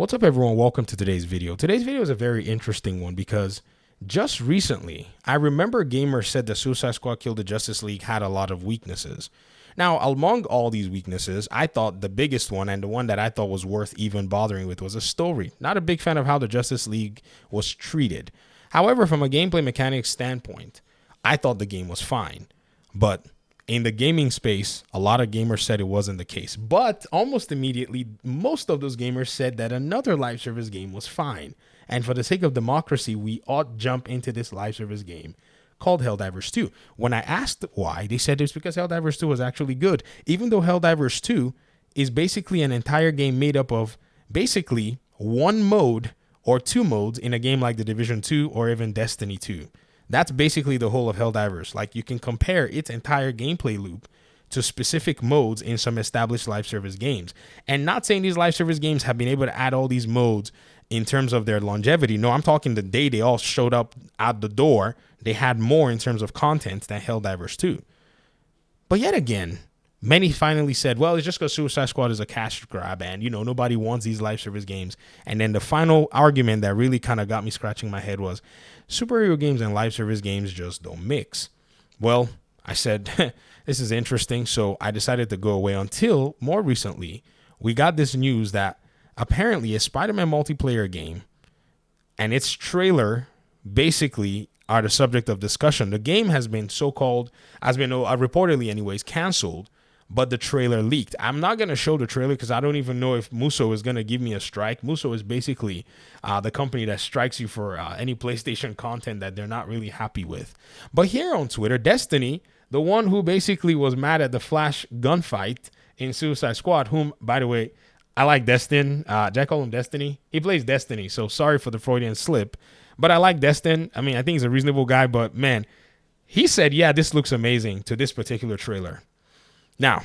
What's up, everyone? Welcome to today's video. Today's video is a very interesting one because just recently, I remember gamers said the Suicide Squad Kill the Justice League had a lot of weaknesses. Now, among all these weaknesses, I thought the biggest one and the one that I thought was worth even bothering with was a story. Not a big fan of how the Justice League was treated. However, from a gameplay mechanics standpoint, I thought the game was fine. But in the gaming space, a lot of gamers said it wasn't the case. But almost immediately, most of those gamers said that another live service game was fine. And for the sake of democracy, we ought jump into this live service game called Helldivers 2. When I asked why, they said it's because Helldivers 2 was actually good. Even though Helldivers 2 is basically an entire game made up of basically one mode or two modes in a game like The Division 2 or even Destiny 2. That's basically the whole of Helldivers. Like, you can compare its entire gameplay loop to specific modes in some established live service games. And not saying these live service games have been able to add all these modes in terms of their longevity. No, I'm talking the day they all showed up out the door, they had more in terms of content than Helldivers 2. But yet again, many finally said, well, it's just because Suicide Squad is a cash grab and, nobody wants these live service games. And then the final argument that really kind of got me scratching my head was superhero games and live service games just don't mix. Well, I said, this is interesting. So I decided to go away until more recently, we got this news that apparently a Spider-Man multiplayer game and its trailer basically are the subject of discussion. The game has been reportedly anyways, canceled, but the trailer leaked. I'm not going to show the trailer because I don't even know if Muso is going to give me a strike. Muso is basically the company that strikes you for any PlayStation content that they're not really happy with. But here on Twitter, Destiny, the one who basically was mad at the Flash gunfight in Suicide Squad, whom, by the way, I like Destin. Did I call him Destiny? He plays Destiny, so sorry for the Freudian slip. But I like Destin. I mean, I think he's a reasonable guy, but man, he said, yeah, this looks amazing to this particular trailer. Now,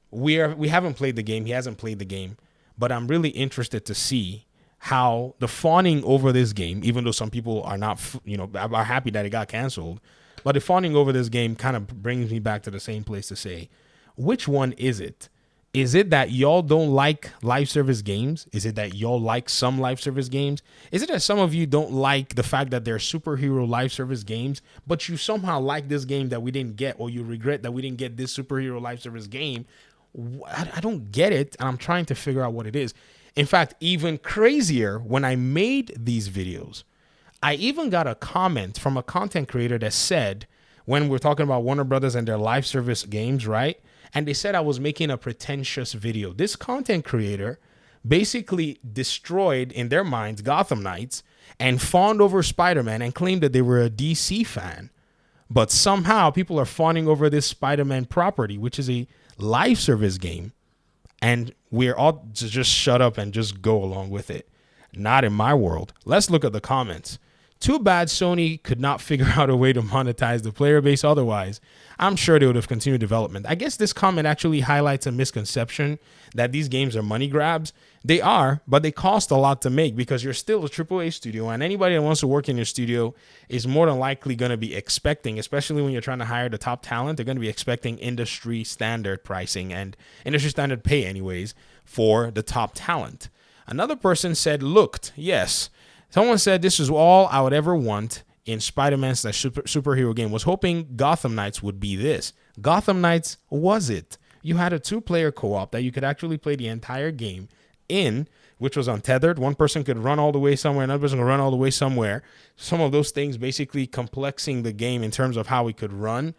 we haven't played the game. He hasn't played the game, but I'm really interested to see how the fawning over this game, even though some people are not, are happy that it got canceled, but the fawning over this game kind of brings me back to the same place to say, which one is it? Is it that y'all don't like live service games? Is it that y'all like some live service games? Is it that some of you don't like the fact that they're superhero live service games, but you somehow like this game that we didn't get, or you regret that we didn't get this superhero live service game? I don't get it, and I'm trying to figure out what it is. In fact, even crazier, when I made these videos, I even got a comment from a content creator that said, when we're talking about Warner Brothers and their live service games, right? And they said I was making a pretentious video. This content creator basically destroyed, in their minds, Gotham Knights and fawned over Spider-Man and claimed that they were a DC fan. But somehow people are fawning over this Spider-Man property, which is a live service game. And we're all to just shut up and just go along with it. Not in my world. Let's look at the comments. Too bad Sony could not figure out a way to monetize the player base. Otherwise, I'm sure they would have continued development. I guess this comment actually highlights a misconception that these games are money grabs. They are, but they cost a lot to make because you're still a AAA studio, and anybody that wants to work in your studio is more than likely going to be expecting, especially when you're trying to hire the top talent, they're going to be expecting industry standard pricing and industry standard pay anyways for the top talent. Another person said, looked, yes. Someone said this is all I would ever want in Spider-Man's superhero game. Was hoping Gotham Knights would be this. Gotham Knights was it. You had a two-player co-op that you could actually play the entire game in, which was untethered. One person could run all the way somewhere, another person could run all the way somewhere. Some of those things basically complexing the game in terms of how we could run.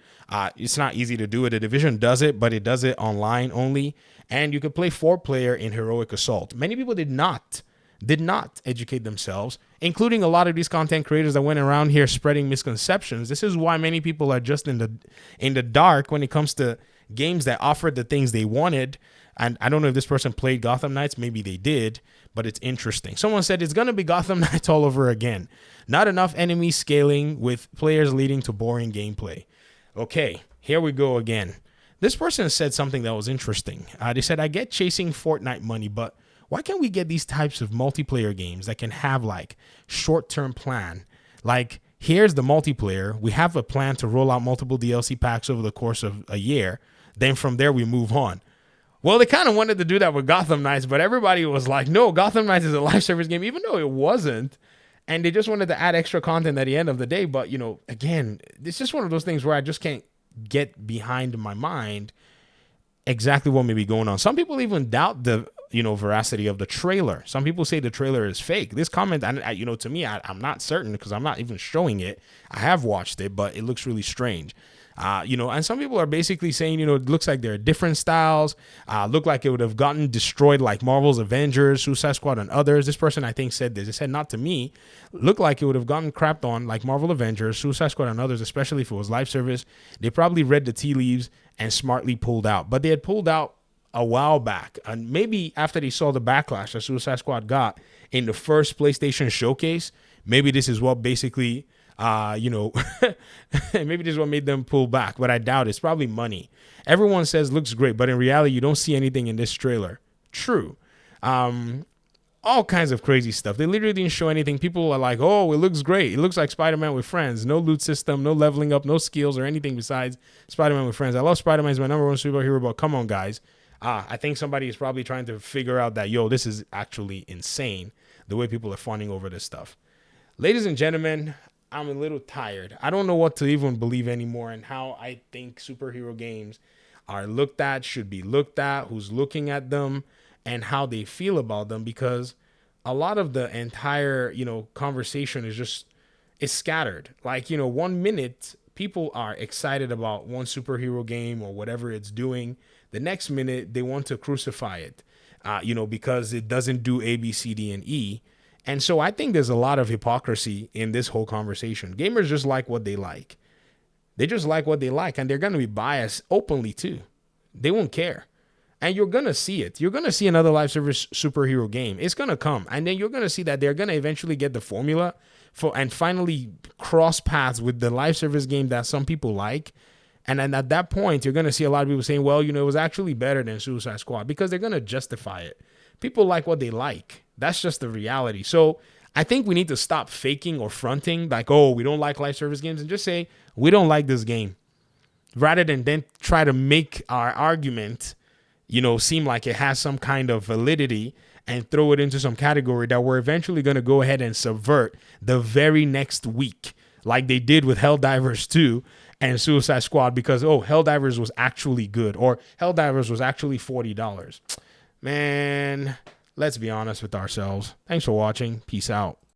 It's not easy to do it. The Division does it, but it does it online only. And you could play 4-player in Heroic Assault. Many people did not educate themselves, including a lot of these content creators that went around here spreading misconceptions. This is why many people are just in the dark when it comes to games that offered the things they wanted. And I don't know if this person played Gotham Knights. Maybe they did, but it's interesting. Someone said it's going to be Gotham Knights all over again. Not enough enemy scaling with players leading to boring gameplay. Okay, here we go again. This person said something that was interesting. They said, I get chasing Fortnite money, but why can't we get these types of multiplayer games that can have like short-term plan? Like, here's the multiplayer. We have a plan to roll out multiple DLC packs over the course of a year. Then from there, we move on. Well, they kind of wanted to do that with Gotham Knights, but everybody was like, no, Gotham Knights is a live service game, even though it wasn't. And they just wanted to add extra content at the end of the day. But, again, it's just one of those things where I just can't get behind my mind exactly what may be going on. Some people even doubt the veracity of the trailer. Some people say the trailer is fake. This comment, to me, I'm not certain because I'm not even showing it. I have watched it, but it looks really strange. And some people are basically saying, it looks like there are different styles, look like it would have gotten destroyed like Marvel's Avengers, Suicide Squad, and others. This person, I think, said this. It said, not to me, look like it would have gotten crapped on like Marvel Avengers, Suicide Squad, and others, especially if it was live service. They probably read the tea leaves and smartly pulled out. But they had pulled out a while back, and maybe after they saw the backlash that Suicide Squad got in the first PlayStation showcase, maybe this is what basically maybe this is what made them pull back, but I doubt it's probably money. Everyone says looks great, but in reality, you don't see anything in this trailer. True. All kinds of crazy stuff. They literally didn't show anything. People are like, oh, it looks great. It looks like Spider-Man with friends. No loot system, no leveling up, no skills or anything besides Spider-Man with friends. I love Spider-Man. He's my number one superhero, but come on, guys. I think somebody is probably trying to figure out that, this is actually insane, the way people are fawning over this stuff. Ladies and gentlemen, I'm a little tired. I don't know what to even believe anymore and how I think superhero games are looked at, should be looked at, who's looking at them, and how they feel about them, because a lot of the entire, conversation is scattered. Like, 1 minute people are excited about one superhero game or whatever it's doing. The next minute they want to crucify it, because it doesn't do A, B, C, D, and E. And so I think there's a lot of hypocrisy in this whole conversation. Gamers just like what they like. They just like what they like, and they're going to be biased openly too. They won't care. And you're going to see it. You're going to see another live service superhero game. It's going to come. And then you're going to see that they're going to eventually get the formula and finally cross paths with the live service game that some people like. And then at that point, you're going to see a lot of people saying, well, it was actually better than Suicide Squad, because they're going to justify it. People like what they like. That's just the reality. So I think we need to stop faking or fronting like, oh, we don't like live service games, and just say, we don't like this game, rather than then try to make our argument, seem like it has some kind of validity and throw it into some category that we're eventually going to go ahead and subvert the very next week, like they did with Helldivers 2 and Suicide Squad, because, Helldivers was actually good, or Helldivers was actually $40. Man, let's be honest with ourselves. Thanks for watching. Peace out.